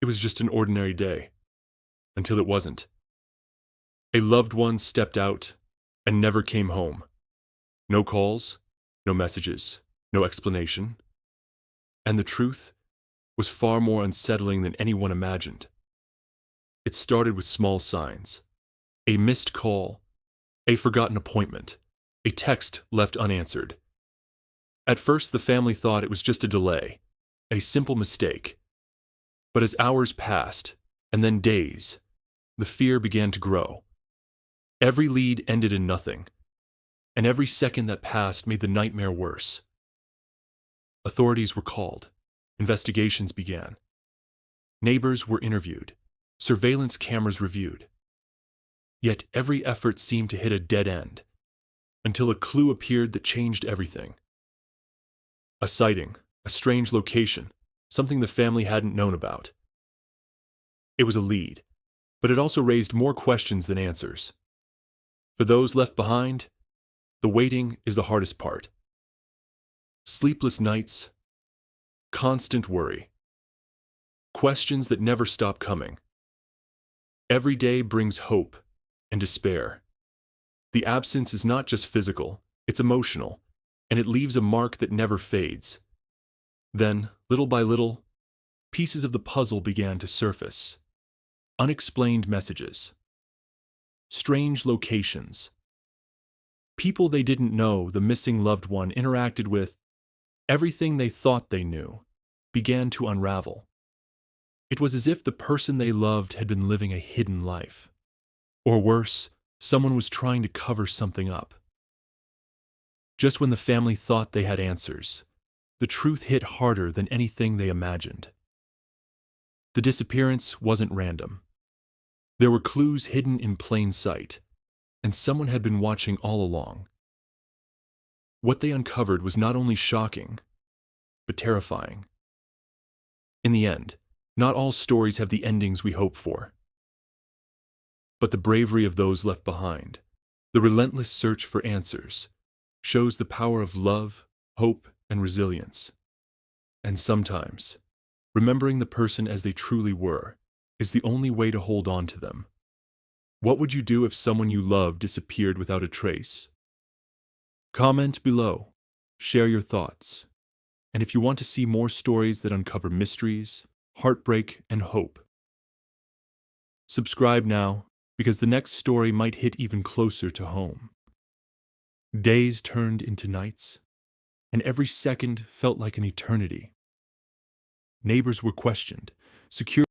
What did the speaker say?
It was just an ordinary day, until it wasn't. A loved one stepped out and never came home. No calls, no messages, no explanation. And the truth was far more unsettling than anyone imagined. It started with small signs: a missed call, a forgotten appointment, a text left unanswered. At first, the family thought it was just a delay, a simple mistake. But as hours passed, and then days, the fear began to grow. Every lead ended in nothing, and every second that passed made the nightmare worse. Authorities were called. Investigations began. Neighbors were interviewed. Surveillance cameras reviewed. Yet every effort seemed to hit a dead end, until a clue appeared that changed everything. A sighting, a strange location, something the family hadn't known about. It was a lead, but it also raised more questions than answers. For those left behind, the waiting is the hardest part. Sleepless nights, constant worry, questions that never stop coming. Every day brings hope and despair. The absence is not just physical, it's emotional, and it leaves a mark that never fades. Then, little by little, pieces of the puzzle began to surface. Unexplained messages, strange locations, people they didn't know the missing loved one interacted with. Everything they thought they knew began to unravel. It was as if the person they loved had been living a hidden life. Or worse, someone was trying to cover something up. Just when the family thought they had answers, the truth hit harder than anything they imagined. The disappearance wasn't random. There were clues hidden in plain sight, and someone had been watching all along. What they uncovered was not only shocking, but terrifying. In the end, not all stories have the endings we hope for. But the bravery of those left behind, the relentless search for answers, shows the power of love, hope, and resilience. And sometimes, remembering the person as they truly were is the only way to hold on to them. What would you do if someone you love disappeared without a trace? Comment below, share your thoughts, and if you want to see more stories that uncover mysteries, heartbreak, and hope, subscribe now, because the next story might hit even closer to home. Days turned into nights, and every second felt like an eternity. Neighbors were questioned, security